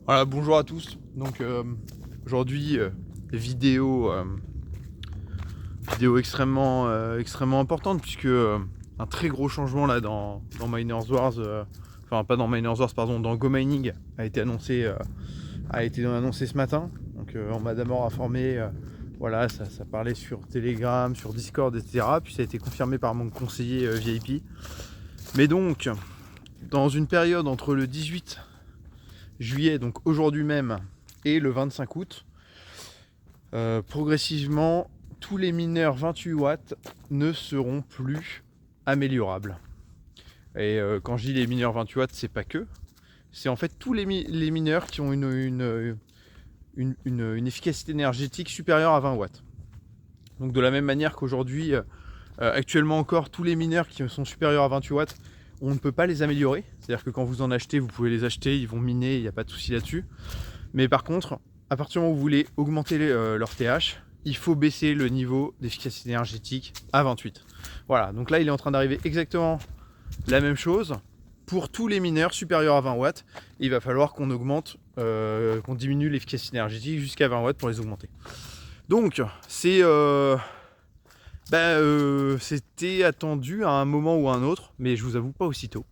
Voilà, bonjour à tous. Donc aujourd'hui, vidéo extrêmement importante puisque un très gros changement là dans Miners Wars, enfin pas dans Miners Wars pardon, dans Go Mining a été annoncé ce matin. Donc on m'a d'abord informé, voilà, ça parlait sur Telegram, sur Discord, etc. Puis ça a été confirmé par mon conseiller VIP. Mais donc, dans une période entre le 18 juillet, donc aujourd'hui même, et le 25 août, progressivement, tous les mineurs 28 watts ne seront plus améliorables. Et quand je dis les mineurs 28 watts, c'est pas que. C'est en fait tous les mineurs qui ont une efficacité énergétique supérieure à 20 watts. Donc de la même manière qu'aujourd'hui, actuellement encore, tous les mineurs qui sont supérieurs à 28 watts, on ne peut pas les améliorer. C'est-à-dire que quand vous en achetez, vous pouvez les acheter, ils vont miner, il n'y a pas de souci là-dessus. Mais par contre, à partir du moment où vous voulez augmenter leur TH, il faut baisser le niveau d'efficacité énergétique à 28. Voilà, donc là il est en train d'arriver exactement la même chose pour tous les mineurs supérieurs à 20 watts. Il va falloir qu'on qu'on diminue l'efficacité énergétique jusqu'à 20 watts pour les augmenter. Donc c'était attendu à un moment ou à un autre, mais je vous avoue pas aussitôt.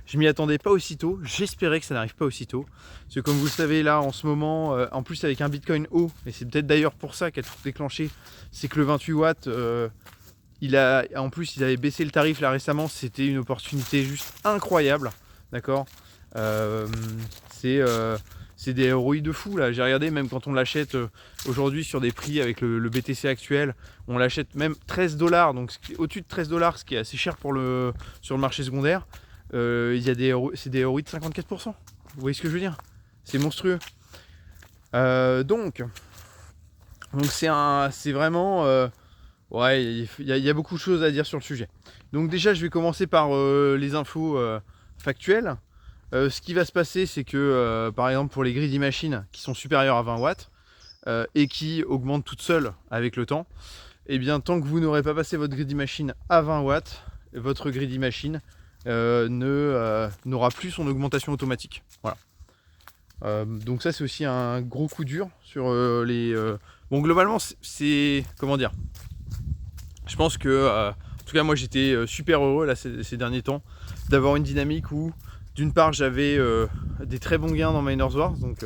Je m'y attendais pas aussitôt, j'espérais que ça n'arrive pas aussitôt. Parce que comme vous le savez là en ce moment, en plus avec un Bitcoin haut, et c'est peut-être d'ailleurs pour ça qu'a tout déclenché, c'est que le 28 watts, en plus il avait baissé le tarif là récemment, c'était une opportunité juste incroyable, d'accord. C'est des ROI de fou là, j'ai regardé même quand on l'achète aujourd'hui sur des prix avec le BTC actuel, on l'achète même 13$, donc au-dessus de 13$, ce qui est assez cher sur le marché secondaire. C'est des ROI de 54%. Vous voyez ce que je veux dire? C'est monstrueux. Donc c'est vraiment ouais, il y a beaucoup de choses à dire sur le sujet. Donc déjà je vais commencer par les infos factuelles. Ce qui va se passer, c'est que par exemple pour les greedy machines qui sont supérieures à 20 watts et qui augmentent toutes seules avec le temps, et bien tant que vous n'aurez pas passé votre greedy machine à 20 watts, votre greedy machine n'aura plus son augmentation automatique. Voilà. Donc ça c'est aussi un gros coup dur sur Bon, globalement c'est comment dire. Je pense que en tout cas moi j'étais super heureux là ces derniers temps d'avoir une dynamique où d'une part j'avais des très bons gains dans Miners Wars, donc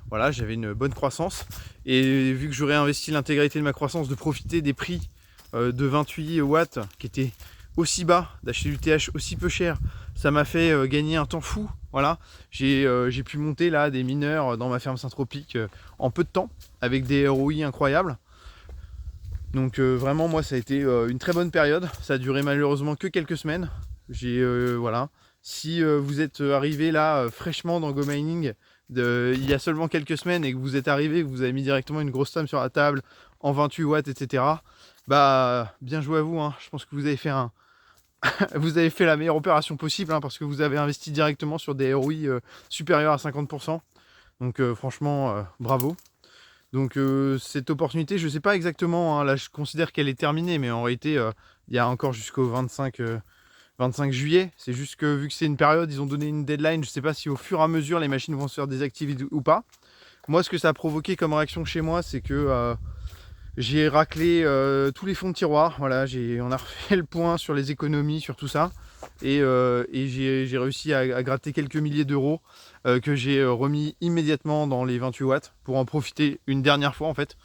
voilà, j'avais une bonne croissance, et vu que j'aurais investi l'intégralité de ma croissance, de profiter des prix de 28 watts qui étaient aussi bas, d'acheter du TH aussi peu cher, ça m'a fait gagner un temps fou. Voilà, j'ai pu monter là des mineurs dans ma ferme Saint-Tropique en peu de temps avec des ROI incroyables. Donc vraiment moi ça a été une très bonne période. Ça a duré malheureusement que quelques semaines. Voilà. Si vous êtes arrivé là fraîchement dans Go Mining il y a seulement quelques semaines et que vous êtes arrivé, que vous avez mis directement une grosse somme sur la table en 28 watts, etc. Bah bien joué à vous, hein. Je pense que vous avez fait vous avez fait la meilleure opération possible, hein, parce que vous avez investi directement sur des ROI supérieurs à 50%. Donc franchement bravo. Donc cette opportunité, je ne sais pas exactement, hein, là je considère qu'elle est terminée, mais en réalité il y a encore jusqu'au 25 juillet. C'est juste que vu que c'est une période, ils ont donné une deadline, je ne sais pas si au fur et à mesure les machines vont se faire désactiver ou pas. Moi ce que ça a provoqué comme réaction chez moi, c'est que j'ai raclé tous les fonds de tiroir. Voilà, on a refait le point sur les économies, sur tout ça. Et j'ai réussi à gratter quelques milliers d'euros que j'ai remis immédiatement dans les 28 watts pour en profiter une dernière fois en fait.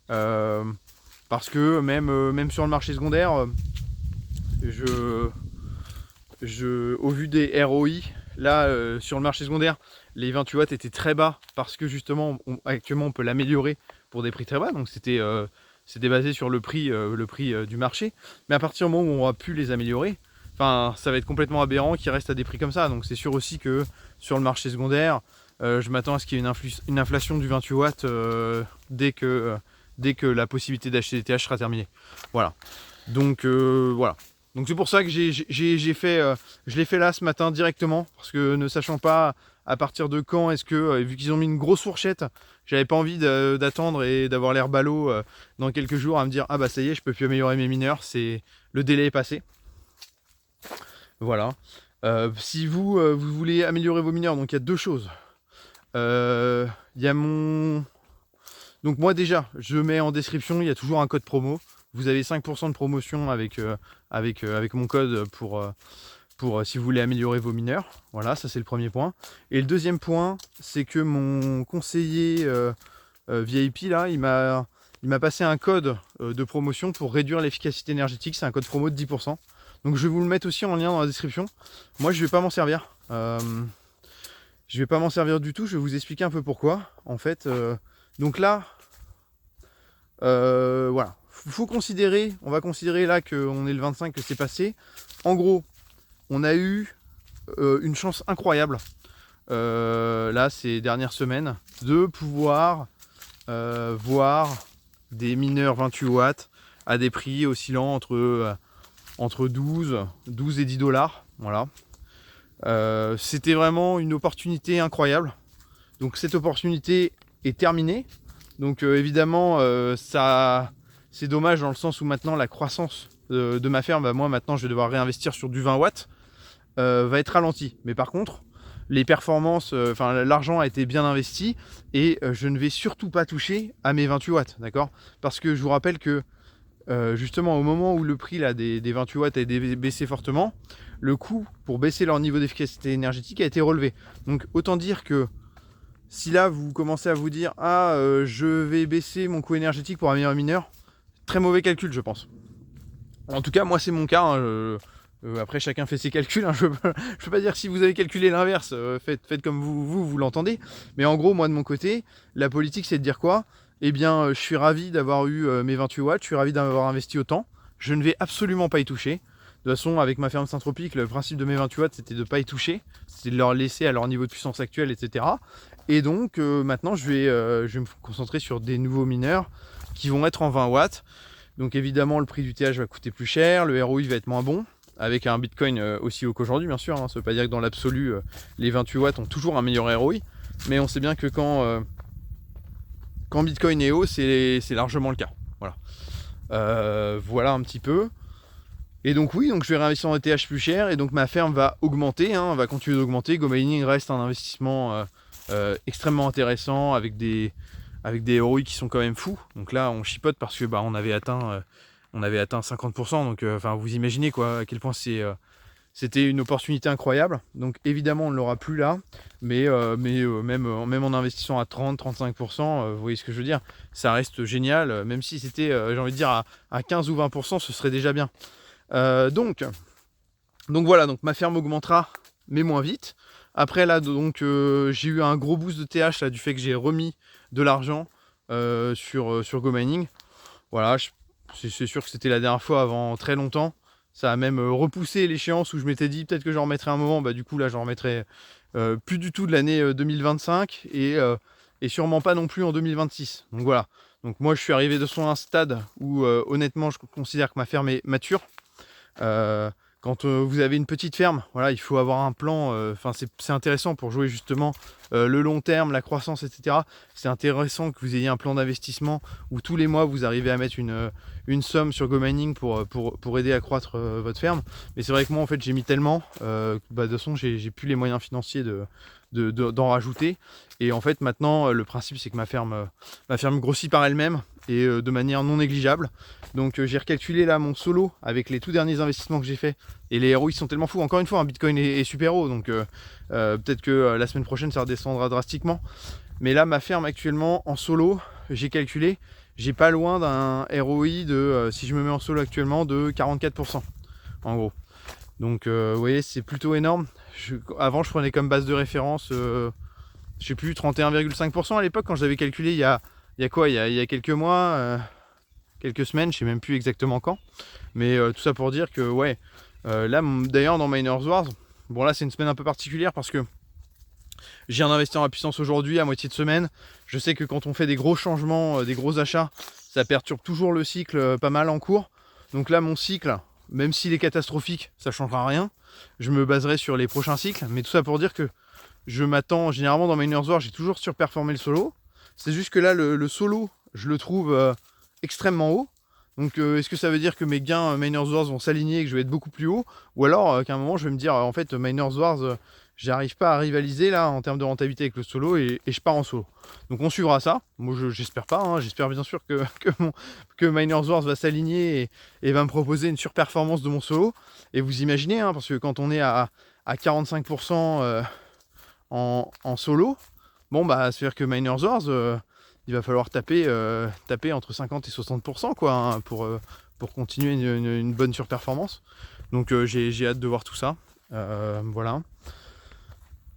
Parce que même sur le marché secondaire, au vu des ROI, là sur le marché secondaire, les 28 watts étaient très bas parce que justement actuellement on peut l'améliorer pour des prix très bas. Donc c'était basé sur le prix du marché. Mais à partir du moment où on a pu les améliorer, enfin, ça va être complètement aberrant qu'ils restent à des prix comme ça. Donc c'est sûr aussi que sur le marché secondaire, je m'attends à ce qu'il y ait une inflation du 28 watts dès que la possibilité d'acheter des TH sera terminée. Voilà. Donc voilà. Donc c'est pour ça que je l'ai fait là ce matin directement, parce que ne sachant pas à partir de quand est-ce que, vu qu'ils ont mis une grosse fourchette, j'avais pas envie d'attendre et d'avoir l'air ballot dans quelques jours à me dire ah bah ça y est, je peux plus améliorer mes mineurs, le délai est passé. Voilà. Si vous voulez améliorer vos mineurs, donc il y a deux choses. Il y a mon... Donc moi déjà, je mets en description, il y a toujours un code promo. Vous avez 5% de promotion avec mon code pour si vous voulez améliorer vos mineurs. Voilà, ça c'est le premier point. Et le deuxième point, c'est que mon conseiller VIP, là, il m'a passé un code de promotion pour réduire l'efficacité énergétique. C'est un code promo de 10%. Donc je vais vous le mettre aussi en lien dans la description. Moi, je ne vais pas m'en servir. Je vais pas m'en servir du tout. Je vais vous expliquer un peu pourquoi. En fait, donc là, voilà. Faut considérer, on va considérer là qu'on est le 25, que c'est passé. En gros, on a eu une chance incroyable là ces dernières semaines de pouvoir voir des mineurs 28 watts à des prix oscillant entre 12 et 10 dollars. Voilà. C'était vraiment une opportunité incroyable. Donc cette opportunité est terminée. Donc évidemment, c'est dommage dans le sens où maintenant la croissance de ma ferme, moi maintenant je vais devoir réinvestir sur du 20 watts, va être ralentie. Mais par contre, les performances, l'argent a été bien investi et je ne vais surtout pas toucher à mes 28 watts, d'accord? Parce que je vous rappelle que justement au moment où le prix là, des 28 watts a baissé fortement, le coût pour baisser leur niveau d'efficacité énergétique a été relevé. Donc autant dire que si là vous commencez à vous dire je vais baisser mon coût énergétique pour améliorer un mineur, très mauvais calcul je pense. En tout cas moi c'est mon cas, hein, après chacun fait ses calculs, hein, je peux pas dire si vous avez calculé l'inverse, faites comme vous l'entendez. Mais en gros moi de mon côté, la politique c'est de dire quoi? Eh bien je suis ravi d'avoir eu mes 28 watts, je suis ravi d'avoir investi autant, je ne vais absolument pas y toucher. De toute façon, avec ma ferme Saint-Tropique, le principe de mes 28 watts, c'était de ne pas y toucher. C'était de leur laisser à leur niveau de puissance actuel, etc. Et donc, maintenant, je vais me concentrer sur des nouveaux mineurs qui vont être en 20 watts. Donc, évidemment, le prix du TH va coûter plus cher, le ROI va être moins bon, avec un Bitcoin aussi haut qu'aujourd'hui, bien sûr. Hein. Ça ne veut pas dire que dans l'absolu, les 28 watts ont toujours un meilleur ROI. Mais on sait bien que quand Bitcoin est haut, c'est largement le cas. Voilà. Voilà un petit peu. Et donc oui, donc je vais réinvestir en ETH plus cher et donc ma ferme va augmenter, hein, va continuer d'augmenter. GoMining reste un investissement extrêmement intéressant avec des ROI qui sont quand même fous. Donc là on chipote parce que on avait atteint 50%. Donc vous imaginez quoi à quel point c'était une opportunité incroyable. Donc évidemment on ne l'aura plus là, mais même en investissant à 30-35%, vous voyez ce que je veux dire, ça reste génial. Même si c'était, j'ai envie de dire à 15 ou 20%, ce serait déjà bien. Donc voilà, donc ma ferme augmentera mais moins vite. Après là donc j'ai eu un gros boost de TH là, du fait que j'ai remis de l'argent sur GoMining. Voilà, c'est sûr que c'était la dernière fois avant très longtemps. Ça a même repoussé l'échéance où je m'étais dit peut-être que j'en remettrai un moment. Du coup là j'en remettrai plus du tout de l'année 2025 et sûrement pas non plus en 2026. Donc voilà. Donc moi je suis arrivé de son un stade où honnêtement je considère que ma ferme est mature. Quand vous avez une petite ferme, voilà, il faut avoir un plan. C'est intéressant pour jouer justement le long terme, la croissance, etc. C'est intéressant que vous ayez un plan d'investissement où tous les mois vous arrivez à mettre une somme sur GoMining pour aider à croître votre ferme. Mais c'est vrai que moi en fait j'ai mis tellement, de toute façon j'ai plus les moyens financiers d'en rajouter. Et en fait maintenant le principe c'est que ma ferme grossit par elle-même et de manière non négligeable. Donc j'ai recalculé là mon solo avec les tout derniers investissements que j'ai fait et les ROI sont tellement fous. Encore une fois, un Bitcoin est super haut, donc peut-être que la semaine prochaine ça redescendra drastiquement. Mais là ma ferme actuellement en solo, j'ai calculé, j'ai pas loin d'un ROI de, si je me mets en solo actuellement, de 44% en gros. Donc vous voyez c'est plutôt énorme. Avant je prenais comme base de référence, je sais plus, 31,5% à l'époque quand je l'avais calculé il y a quelques mois, quelques semaines, je sais même plus exactement quand. Mais tout ça pour dire que ouais, là d'ailleurs dans Miners Wars, bon là c'est une semaine un peu particulière parce que j'ai un investisseur à puissance aujourd'hui à moitié de semaine. Je sais que quand on fait des gros changements, des gros achats, ça perturbe toujours le cycle pas mal en cours. Donc là mon cycle, même s'il est catastrophique, ça ne changera rien. Je me baserai sur les prochains cycles. Mais tout ça pour dire que je m'attends, généralement dans Miners Wars, j'ai toujours surperformé le solo. C'est juste que là le solo, je le trouve extrêmement haut. Donc est-ce que ça veut dire que mes gains Miners Wars vont s'aligner et que je vais être beaucoup plus haut? Ou alors qu'à un moment je vais me dire en fait Miners Wars j'arrive pas à rivaliser là en termes de rentabilité avec le solo et je pars en solo. Donc on suivra ça. Moi j'espère pas, hein. J'espère bien sûr que Miners Wars va s'aligner et va me proposer une surperformance de mon solo. Et vous imaginez, hein, parce que quand on est à 45% en solo, bon bah c'est-à-dire que Miners Wars, il va falloir taper entre 50 et 60% quoi, hein, pour continuer une bonne surperformance. Donc j'ai hâte de voir tout ça. Voilà.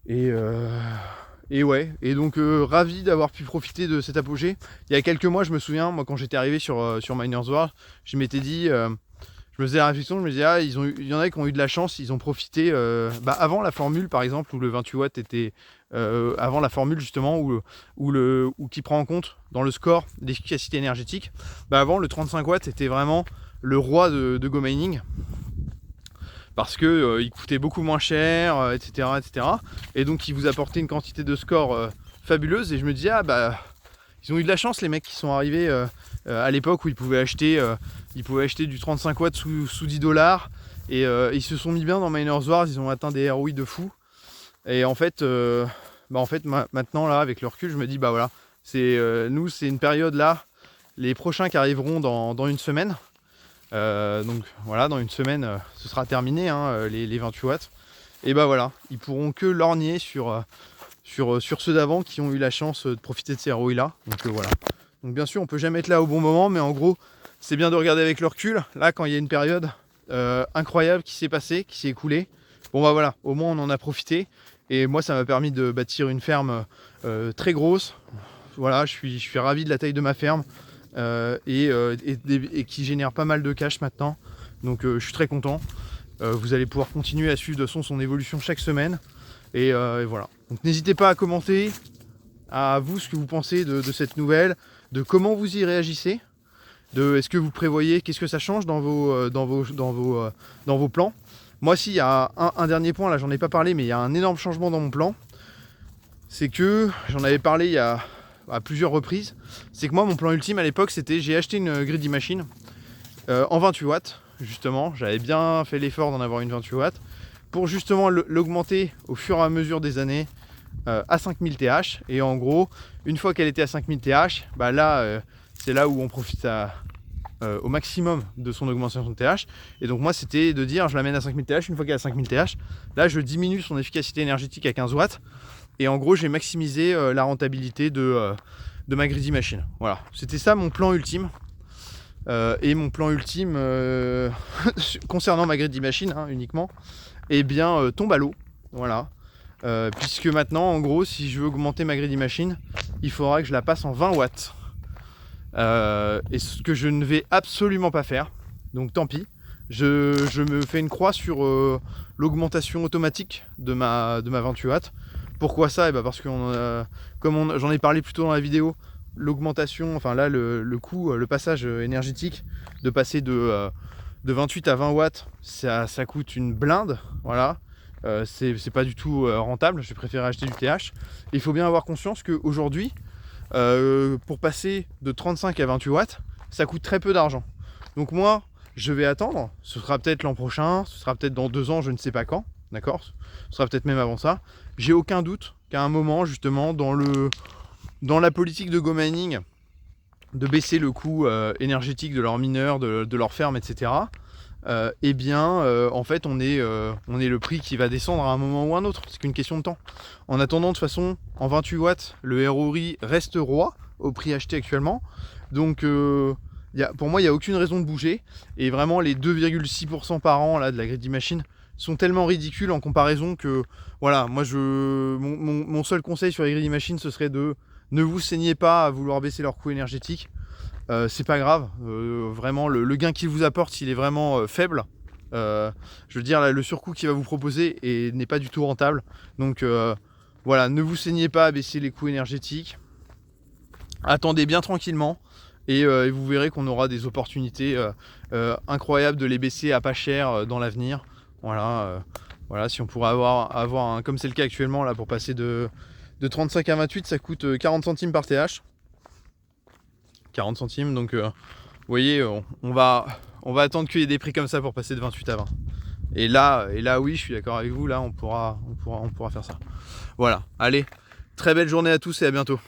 Et ouais, et donc ravi d'avoir pu profiter de cet apogée. Il y a quelques mois, je me souviens, moi quand j'étais arrivé sur Miners Wars, je m'étais dit, je me faisais la réflexion, je me disais, ah, il y en a qui ont eu de la chance, ils ont profité, avant la formule par exemple, où le 28 watts était, avant la formule justement, où qui prend en compte dans le score l'efficacité énergétique, avant le 35 watts était vraiment le roi de Go Mining. Parce que il coûtait beaucoup moins cher, etc., etc. Et donc il vous apportait une quantité de score fabuleuse. Et je me disais, ah bah, ils ont eu de la chance les mecs qui sont arrivés à l'époque où ils pouvaient acheter du 35 watts sous 10 $. Et ils se sont mis bien dans Miners Wars, ils ont atteint des ROI de fou. Et en fait, maintenant là, avec le recul, je me dis, bah voilà, nous c'est une période là, les prochains qui arriveront dans une semaine. Donc voilà, dans une semaine ce sera terminé, hein, les 28 watts. Et bah voilà, ils pourront que lorgner sur ceux d'avant qui ont eu la chance de profiter de ces ROI là. Donc voilà. Donc bien sûr on peut jamais être là au bon moment, mais en gros c'est bien de regarder avec le recul. Là quand il y a une période incroyable qui s'est passée, qui s'est écoulée, bon bah voilà, au moins on en a profité. Et moi ça m'a permis de bâtir une ferme très grosse. Voilà, je suis ravi de la taille de ma ferme. Et qui génère pas mal de cash maintenant. Donc je suis très content. Vous allez pouvoir continuer à suivre de son évolution chaque semaine. Et voilà. Donc n'hésitez pas à commenter à vous ce que vous pensez de cette nouvelle, de comment vous y réagissez, de est-ce que vous prévoyez, qu'est-ce que ça change dans vos plans. Moi si il y a un dernier point, là j'en ai pas parlé, mais il y a un énorme changement dans mon plan. C'est que j'en avais parlé à plusieurs reprises, c'est que moi mon plan ultime à l'époque c'était j'ai acheté une Greedy Machine en 28 watts justement, j'avais bien fait l'effort d'en avoir une 28 watts pour justement l'augmenter au fur et à mesure des années à 5000 TH. Et en gros une fois qu'elle était à 5000 TH, là c'est là où on profite au maximum de son augmentation de TH. Et donc moi c'était de dire je l'amène à 5000 TH, une fois qu'elle est à 5000 TH, là je diminue son efficacité énergétique à 15 watts. Et en gros, j'ai maximisé la rentabilité de ma Greedy Machine. Voilà, c'était ça mon plan ultime. Et mon plan ultime concernant ma Greedy Machine uniquement, tombe à l'eau. Voilà. Puisque maintenant, en gros, si je veux augmenter ma Greedy Machine, il faudra que je la passe en 20 watts. Et ce que je ne vais absolument pas faire. Donc tant pis. Je me fais une croix sur l'augmentation automatique de ma 28 watts. Pourquoi ça? Parce que j'en ai parlé plus tôt dans la vidéo, l'augmentation, enfin là le coût, le passage énergétique de passer de 28 à 20 watts, ça coûte une blinde. Voilà, c'est pas du tout rentable. Je préfère acheter du TH. Il faut bien avoir conscience qu'aujourd'hui, pour passer de 35 à 28 watts, ça coûte très peu d'argent. Donc moi, je vais attendre. Ce sera peut-être l'an prochain, ce sera peut-être dans 2 ans, je ne sais pas quand. D'accord, ce sera peut-être même avant ça. J'ai aucun doute qu'à un moment, justement, dans la politique de Go Mining, de baisser le coût énergétique de leurs mineurs, de leurs fermes, etc. En fait, on est le prix qui va descendre à un moment ou un autre. C'est qu'une question de temps. En attendant, de toute façon, en 28 watts, le ROI reste roi au prix acheté actuellement. Donc, pour moi, il n'y a aucune raison de bouger. Et vraiment, les 2,6% par an là, de la Greedy Machine sont tellement ridicules en comparaison que voilà, moi mon seul conseil sur les Greedy Machines, ce serait de ne vous saignez pas à vouloir baisser leur coût énergétique. C'est pas grave, vraiment le gain qu'ils vous apportent, s'il est vraiment faible, je veux dire là, le surcoût qu'il va vous proposer n'est pas du tout rentable. Donc voilà, ne vous saignez pas à baisser les coûts énergétiques, attendez bien tranquillement. Et vous verrez qu'on aura des opportunités incroyables de les baisser à pas cher dans l'avenir. Voilà, si on pourrait avoir comme c'est le cas actuellement là, pour passer de 35 à 28, ça coûte 40 centimes par TH. 40 centimes, donc vous voyez, on va attendre qu'il y ait des prix comme ça pour passer de 28 à 20. Et là, oui, je suis d'accord avec vous, là, on pourra faire ça. Voilà, allez, très belle journée à tous et à bientôt.